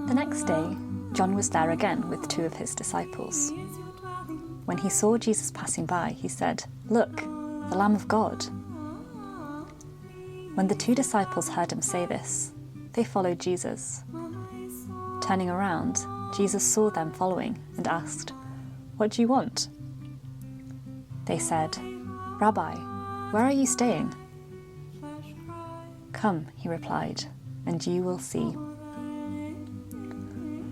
The next day, John was there again with 2 of his disciples. When he saw Jesus passing by, he said, "Look, the Lamb of God." When the 2 disciples heard him say this, they followed Jesus. Turning around, Jesus saw them following and asked, "What do you want?" They said, "Rabbi, where are you staying?" "Come," he replied, "and you will see."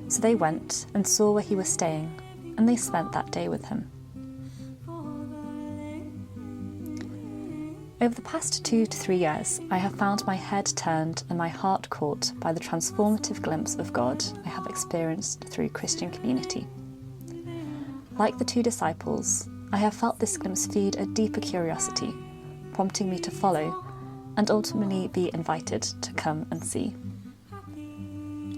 So they went and saw where he was staying, and they spent that day with him. Over the past 2 to 3 years, I have found my head turned and my heart caught by the transformative glimpse of God I have experienced through Christian community. Like the 2 disciples, I have felt this glimpse feed a deeper curiosity, prompting me to follow and ultimately be invited to come and see.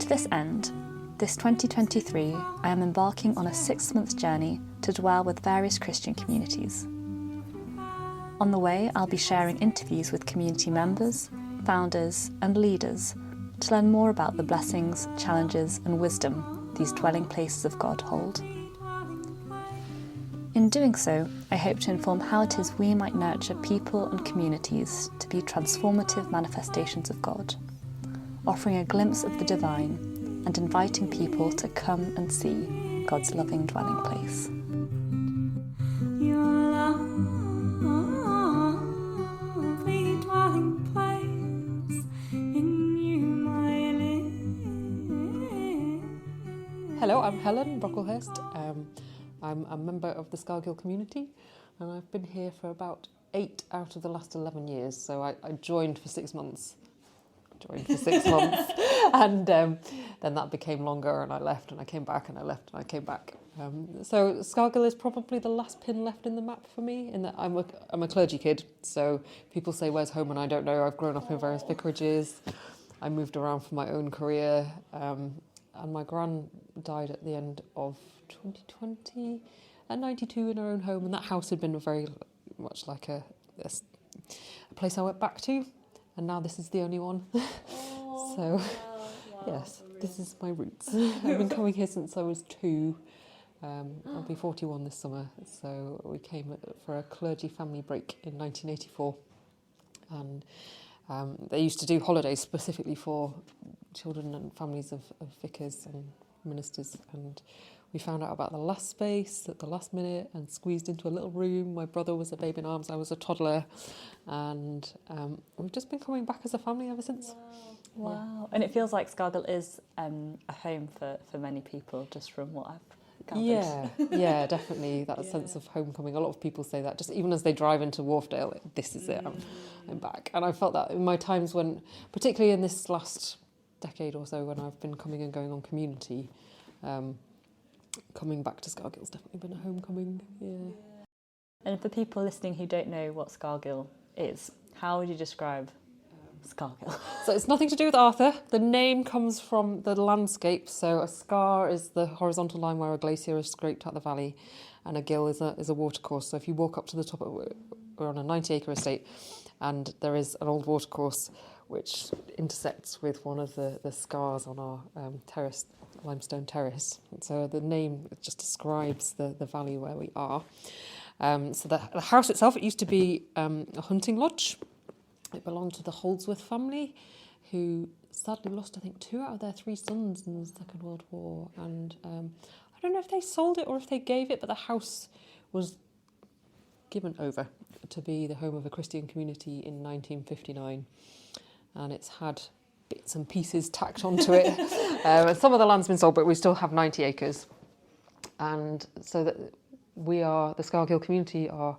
To this end, this 2023, I am embarking on a 6-month journey to dwell with various Christian communities. On the way, I'll be sharing interviews with community members, founders, and leaders to learn more about the blessings, challenges, and wisdom these dwelling places of God hold. In doing so, I hope to inform how it is we might nurture people and communities to be transformative manifestations of God, offering a glimpse of the divine and inviting people to come and see God's loving dwelling place. Your lovely dwelling place, in you my live. Hello, I'm Helen, Brocklehurst. I'm a member of the Scargill community, and I've been here for about 8 out of the last 11 years. So I joined for 6 months. And then that became longer, and I left, and I came back, and I left, and I came back. So Scargill is probably the last pin left in the map for me, in that I'm a clergy kid. So people say, "Where's home?" and I don't know. I've grown up in various vicarages. I moved around for my own career, and my gran died at the end of 2020 at 92 in her own home, and that house had been very much like a place I went back to. And now this is the only one. So, yes, this is my roots. I've been coming here since I was 2. I'll be 41 this summer. So we came for a clergy family break in 1984. And they used to do holidays specifically for children and families of vicars and ministers. And we found out about the last space at the last minute and squeezed into a little room. My brother was a babe in arms, I was a toddler. And we've just been coming back as a family ever since. Wow. Wow. And it feels like Scargill is a home for many people, just from what I've gathered. Yeah, definitely. That sense of homecoming. A lot of people say that, just even as they drive into Wharfdale, this is it, I'm back. And I felt that in my times when, particularly in this last decade or so, when I've been coming and going on community, coming back to Scargill's definitely been a homecoming, yeah. And for people listening who don't know what Scargill is, how would you describe Scargill? So it's nothing to do with Arthur. The name comes from the landscape. So a scar is the horizontal line where a glacier is scraped out the valley, and a gill is a watercourse. So if you walk up to the top of it, we're on a 90-acre estate, and there is an old watercourse which intersects with one of the scars on our terrace, limestone terrace. And so the name just describes the valley where we are. So the house itself, it used to be a hunting lodge. It belonged to the Holdsworth family, who sadly lost, I think, 2 out of their 3 sons in the Second World War. And I don't know if they sold it or if they gave it, but the house was given over to be the home of a Christian community in 1959. And it's had bits and pieces tacked onto it. Some of the land's been sold, but we still have 90 acres. And so that the Scargill community are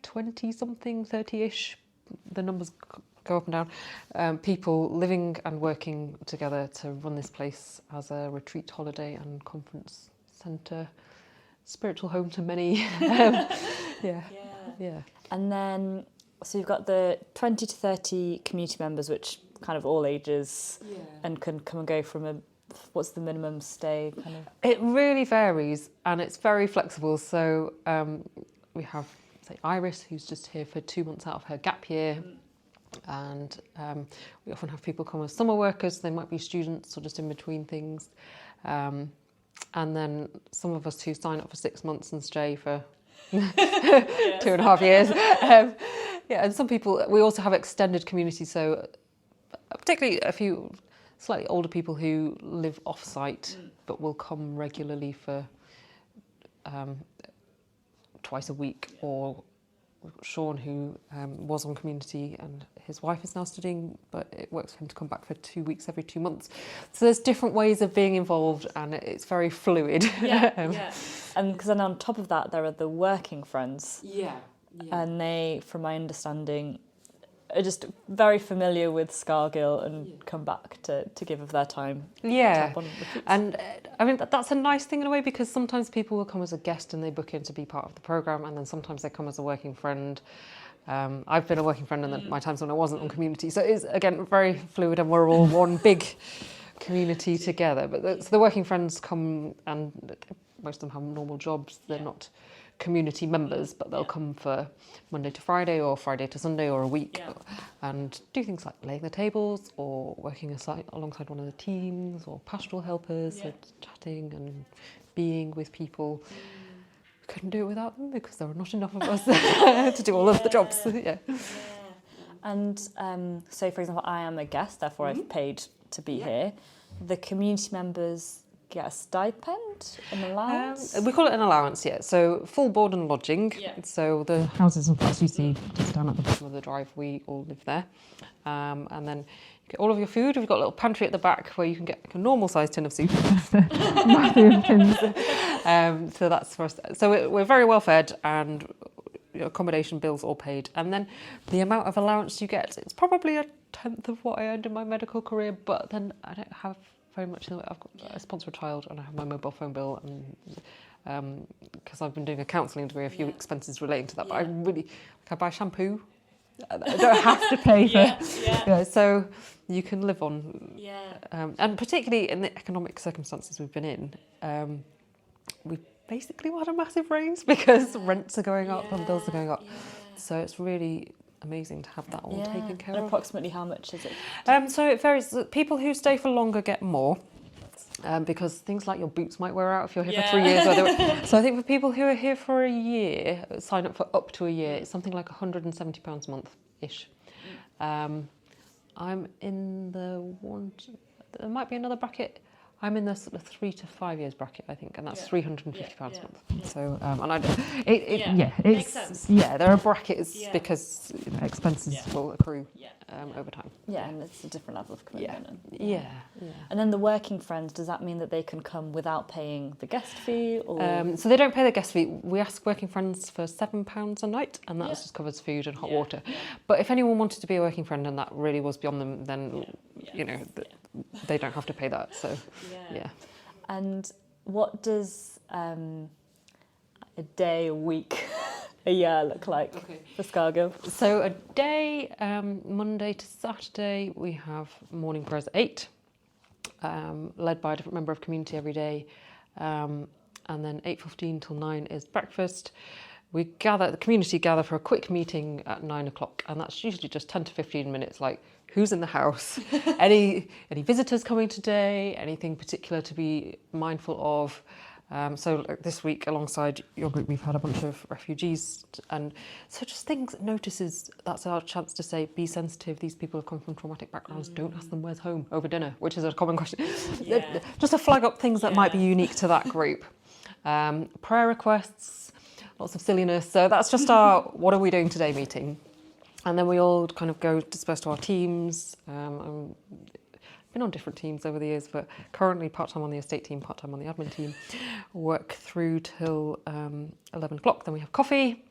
20-something, 30-ish, the numbers go up and down, people living and working together to run this place as a retreat, holiday and conference centre, spiritual home to many. Yeah. And then, so you've got the 20 to 30 community members, which kind of all ages, and can come and go from what's the minimum stay kind of? It really varies, and it's very flexible. So we have, say, Iris, who's just here for 2 months out of her gap year. And we often have people come as summer workers. They might be students or just in between things. And then some of us who sign up for 6 months and stay for 2.5 years. And some people, we also have extended community. So particularly a few slightly older people who live off-site but will come regularly for twice a week, or Sean, who was on community, and his wife is now studying, but it works for him to come back for 2 weeks every 2 months. So there's different ways of being involved, and it's very fluid. And because then on top of that, there are the working friends. Yeah. And they, from my understanding, are just very familiar with Scargill and come back to give of their time. Yeah, on retreats. and I mean that's a nice thing in a way, because sometimes people will come as a guest and they book in to be part of the programme, and then sometimes they come as a working friend. I've been a working friend, and then my times when I wasn't on community, so it's again very fluid, and we're all one big community together. But so the working friends come, and most of them have normal jobs. They're not community members, but they'll come for Monday to Friday or Friday to Sunday or a week and do things like laying the tables or working alongside one of the teams, or pastoral helpers, and chatting and being with people. We couldn't do it without them because there were not enough of us to do all of the jobs. And so, for example, I am a guest, therefore I've paid to be here. The community members get a stipend, an allowance? We call it an allowance, So full board and lodging. So the houses and flats you see just down at the bottom of the drive, we all live there. And then you get all of your food. We've got a little pantry at the back where you can get like a normal sized tin of soup. Massive tins. So that's for us. So we're very well fed, and accommodation bills all paid. And then the amount of allowance you get, it's probably 1/10 of what I earned in my medical career, but then I don't have very much. I sponsor a child, and I have my mobile phone bill, and because I've been doing a counselling degree, a few expenses relating to that. But I buy shampoo. I don't have to pay for. So you can live on. And particularly in the economic circumstances we've been in, we basically had a massive raise because rents are going up and bills are going up. So it's really amazing to have that all taken care and of. Approximately how much is it? So it varies. People who stay for longer get more, because things like your boots might wear out if you're here for 3 years. So I think for people who are here for a year, sign up for up to a year, it's something like £170 a month-ish. I'm in there might be another bracket. I'm in the sort of 3 to 5 years bracket, I think, and that's £350 a month. So, and Makes sense. There are brackets because expenses will accrue over time. And it's a different level of commitment. And then the working friends, does that mean that they can come without paying the guest fee? Or? So they don't pay the guest fee. We ask working friends for £7 a night, and that just covers food and hot water. But if anyone wanted to be a working friend and that really was beyond them, then they don't have to pay that. So And what does a day, a week, a year look like for Scargill? So a day, Monday to Saturday, we have morning prayers at 8, led by a different member of community every day, and then 8:15 till 9 is breakfast. The community gather for a quick meeting at 9 o'clock, and that's usually just 10 to 15 minutes, like who's in the house, any visitors coming today, anything particular to be mindful of. So this week, alongside your group, we've had a bunch of refugees, and so just things, notices, that's our chance to say, be sensitive, these people have come from traumatic backgrounds, don't ask them where's home over dinner, which is a common question. Just to flag up things that might be unique to that group. Prayer requests, lots of silliness, so that's just our what are we doing today meeting. And then we all kind of go disperse to our teams. I've been on different teams over the years, but currently part-time on the estate team, part-time on the admin team. Work through till 11 o'clock, then we have coffee.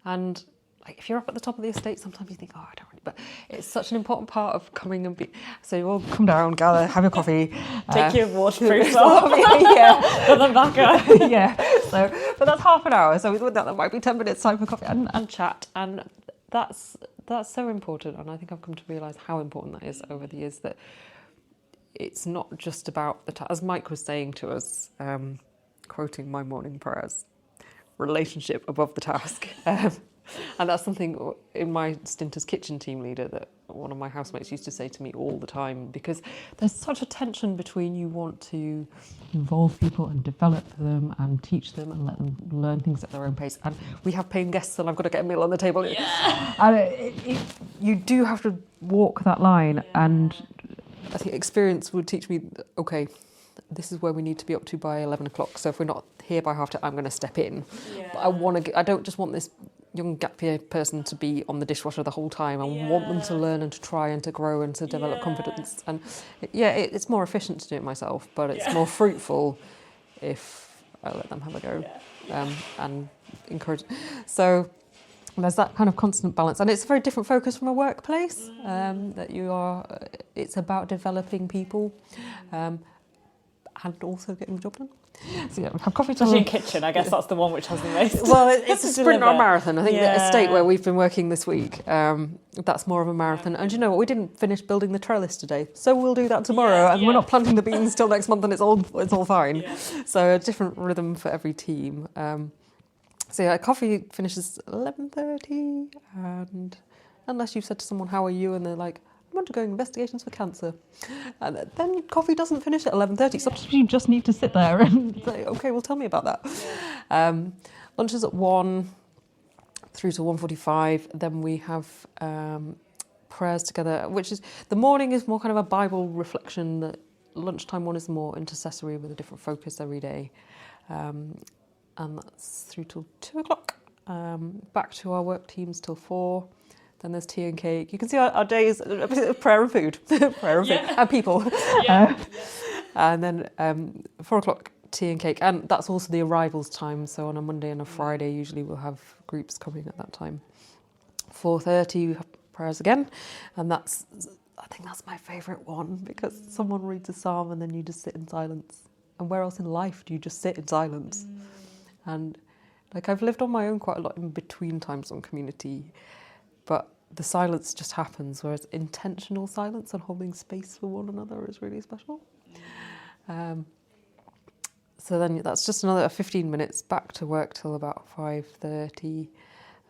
And like, if you're up at the top of the estate, sometimes you think, I don't really, but it's such an important part of coming and be, so you all come down, gather, have your coffee. Take your waterproofs off. Put them back on. But that's half an hour, so that might be 10 minutes time for coffee and chat. And that's so important, and I think I've come to realise how important that is over the years, that it's not just about as Mike was saying to us, quoting my morning prayers, relationship above the task. And that's something in my stint as kitchen team leader that one of my housemates used to say to me all the time, because there's such a tension between you want to involve people and develop them and teach them and let them learn things at their own pace. And we have paying guests and I've got to get a meal on the table. Yeah. And you do have to walk that line. Yeah. And I think experience would teach me, okay, this is where we need to be up to by 11 o'clock. So if we're not here by 10:30, I'm going to step in. Yeah. But I don't just want this young gap year person to be on the dishwasher the whole time. I want them to learn and to try and to grow and to develop confidence. And it's more efficient to do it myself, but it's more fruitful if I let them have a go and encourage. So there's that kind of constant balance, and it's a very different focus from a workplace. It's about developing people. And also getting the job done. So yeah, we have coffee time. Especially in kitchen, I guess that's the one which has the most. Well, it's a sprint or a marathon. I think the estate where we've been working this week, that's more of a marathon. And you know what? We didn't finish building the trellis today, so we'll do that tomorrow. And we're not planting the beans till next month, and it's all fine. Yeah. So a different rhythm for every team. So yeah, coffee finishes 11:30, and unless you've said to someone, "How are you?" and they're like, I'm undergoing investigations for cancer. And then coffee doesn't finish at 11:30. Sometimes you just need to sit there and say, okay, well, tell me about that. Yeah. Lunch is at 1 through to 1:45. Then we have prayers together, which is, the morning is more kind of a Bible reflection. The lunchtime one is more intercessory with a different focus every day. And that's through till 2 o'clock. Back to our work teams till 4. Then there's tea and cake. You can see our days prayer and food, prayer and food, and people. And then 4 o'clock tea and cake, and that's also the arrivals time. So on a Monday and a Friday, usually we'll have groups coming at that time. 4:30 we have prayers again, and I think that's my favourite one, because someone reads a psalm and then you just sit in silence. And where else in life do you just sit in silence? And like, I've lived on my own quite a lot in between times on community. But the silence just happens, whereas intentional silence and holding space for one another is really special. So then that's just another 15 minutes back to work till about 5:30.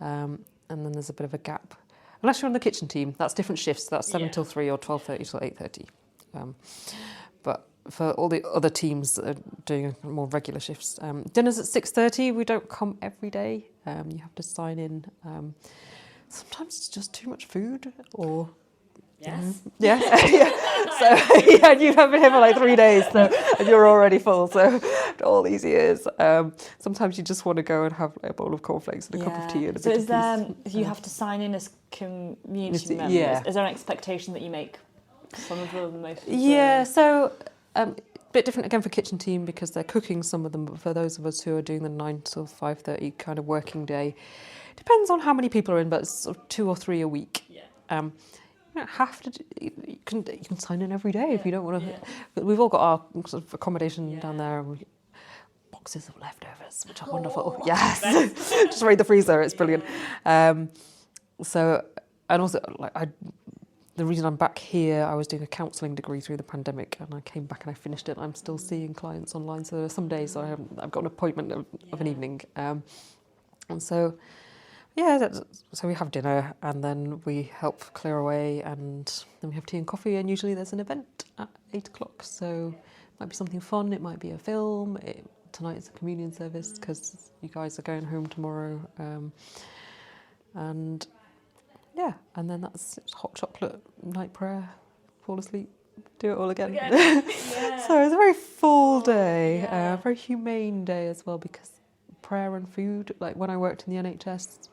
And then there's a bit of a gap. Unless you're on the kitchen team, that's different shifts. That's 7 till 3 or 12:30 till 8:30. But for all the other teams that are doing more regular shifts, dinner's at 6:30. We don't come every day. You have to sign in. Sometimes it's just too much food, or yeah. So you haven't been here for like 3 days, and you're already full. So all these years, sometimes you just want to go and have like a bowl of cornflakes and a cup of tea and a bit of peace. You have to sign in as community members? Yeah. Is there an expectation that you make some of the most? Yeah. So. A bit different again for kitchen team, because they're cooking some of them, but for those of us who are doing the 9 till 5:30 kind of working day, depends on how many people are in, but it's sort of 2 or 3 a week. Yeah. You don't have to. You can sign in every day if you don't want to. But we've all got our sort of accommodation down there, and boxes of leftovers, which are wonderful. Yes, just raid the freezer. It's brilliant. So, and also like the reason I'm back here, I was doing a counselling degree through the pandemic, and I came back and I finished it. I'm still seeing clients online, so there are some days I've got an appointment of an evening, and so so we have dinner, and then we help clear away, and then we have tea and coffee, and usually there's an event at 8 o'clock. So it might be something fun, it might be a film. Tonight is a communion service because you guys are going home tomorrow, and. Yeah, and then that's hot chocolate, night prayer, fall asleep, do it all again. So it's a very full day, a very humane day as well, because prayer and food, like when I worked in the NHS,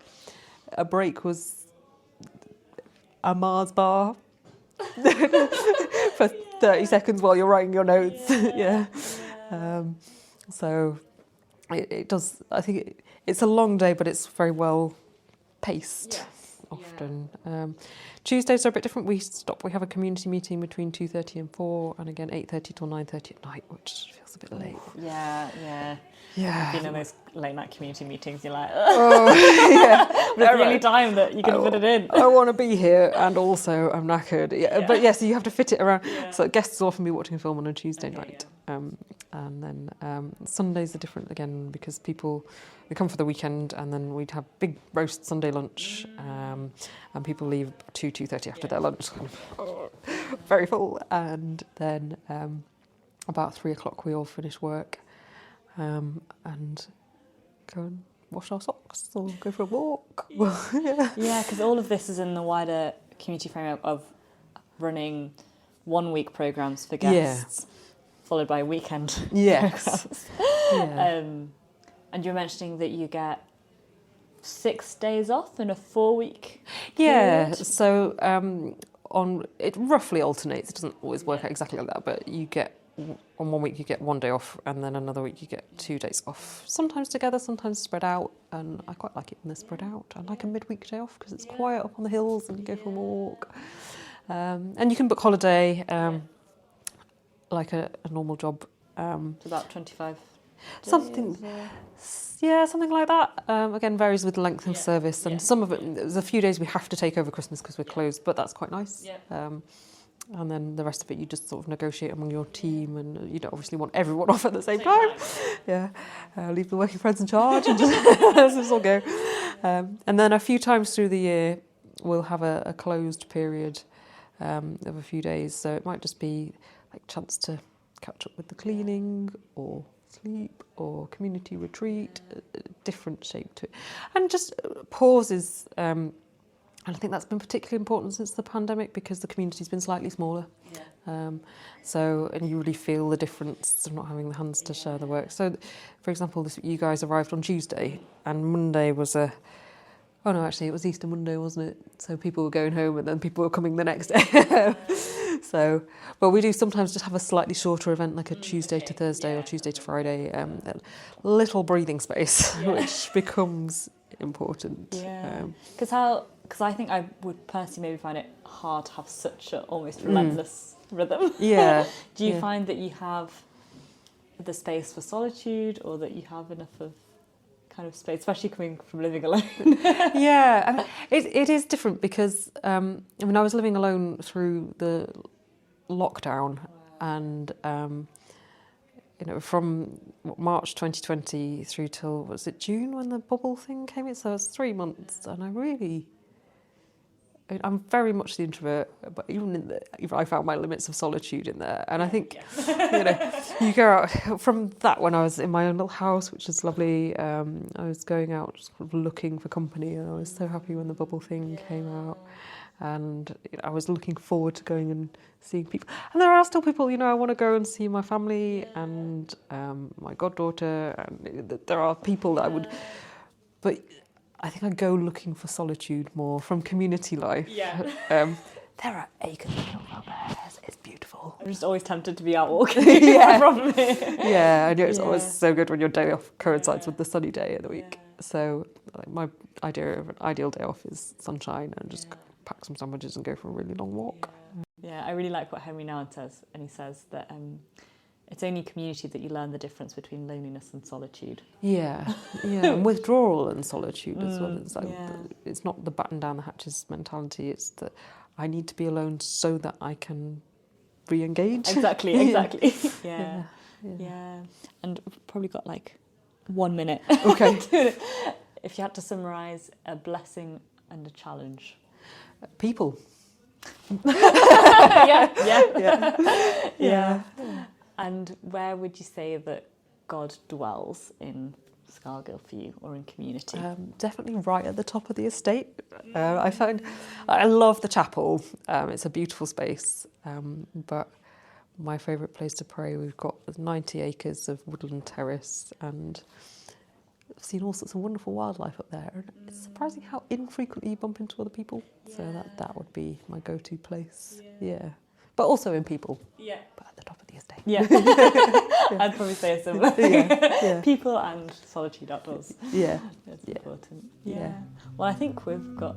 a break was a Mars bar for 30 seconds while you're writing your notes. So it does, I think it's a long day, but it's very well paced. often. Tuesdays are a bit different. We have a community meeting between 2:30 and 4, and again 8:30 till 9:30 at night, which feels a bit late. Yeah. Yeah. Being in those late night community meetings, you're like, Yeah. but it's the only time that you can fit it in. I want to be here, and also I'm knackered. Yeah. But yes, you have to fit it around. Yeah. So guests will often be watching a film on a Tuesday night. Yeah. And then Sundays are different again because they come for the weekend, and then we'd have big roast Sunday lunch, and people leave 2:30 after their lunch, kind of very full, and then about 3 o'clock we all finish work, and go and wash our socks or go for a walk. Yeah, because all of this is in the wider community framework of running 1 week programmes for guests, followed by weekend programmes. And you're mentioning that you get 6 days off in a 4-week period? So it roughly alternates. It doesn't always work out exactly like that, but you get, on 1 week you get 1 day off, and then another week you get 2 days off. Sometimes together, sometimes spread out, and I quite like it when they're spread out. I like a midweek day off because it's quiet up on the hills and you go for a walk. And you can book holiday like a normal job. It's about 25 something like that. Again, varies with the length of service, and some of it, there's a few days we have to take over Christmas because we're closed, but that's quite nice. And then the rest of it you just sort of negotiate among your team, and you don't obviously want everyone off at the same time. Leave the working friends in charge and just let's just all go. And then a few times through the year we'll have a closed period of a few days, so it might just be like chance to catch up with the cleaning or sleep or community retreat, different shape to it, and just pauses. And I think that's been particularly important since the pandemic because the community's been slightly smaller. And you really feel the difference of not having the hands to share the work. So, for example, you guys arrived on Tuesday, and Monday was it was Easter Monday, wasn't it? So people were going home, and then people were coming the next day. But we do sometimes just have a slightly shorter event, like a Tuesday to Thursday or Tuesday to Friday, a little breathing space, which becomes important. Because I think I would personally maybe find it hard to have such an almost relentless rhythm. Do you find that you have the space for solitude, or that you have enough of kind of space, especially coming from living alone? It is different because I was living alone through the lockdown, and from March 2020 through till, was it June when the bubble thing came in? So it's 3 months, and I'm very much the introvert, but even I found my limits of solitude in there. And I think, you go out from that when I was in my own little house, which is lovely. I was going out just sort of looking for company, and I was so happy when the bubble thing came out. And I was looking forward to going and seeing people. And there are still people, I want to go and see my family and my goddaughter. And there are people that I would... But I think I go looking for solitude more from community life. There are acres of hills out there. It's beautiful. I'm just always tempted to be out walking from here. I know it's always so good when your day off coincides with the sunny day of the week. So my idea of an ideal day off is sunshine and just pack some sandwiches and go for a really long walk. I really like what Henry Nouwen says, and he says that it's only community that you learn the difference between loneliness and solitude. And withdrawal and solitude as well. It's it's not the batten down the hatches mentality, it's that I need to be alone so that I can re-engage. Exactly. And we've probably got like 1 minute. Okay. If you had to summarise a blessing and a challenge. People. And where would you say that God dwells in Scargill for you, or in community? Definitely right at the top of the estate. I love the chapel. It's a beautiful space, but my favourite place to pray, we've got 90 acres of woodland terrace, and I've seen all sorts of wonderful wildlife up there, and it's surprising how infrequently you bump into other people. So that would be my go-to place. But also in people. But at the top of the estate. I'd probably say a similar thing. People and solitude outdoors. It's important. Well, I think we've got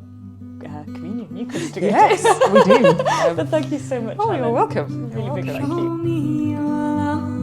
communion Eucharist to go Yes, to. we do. But thank you so much. Oh, Helen. you're welcome. Really big thank Show you. me your love.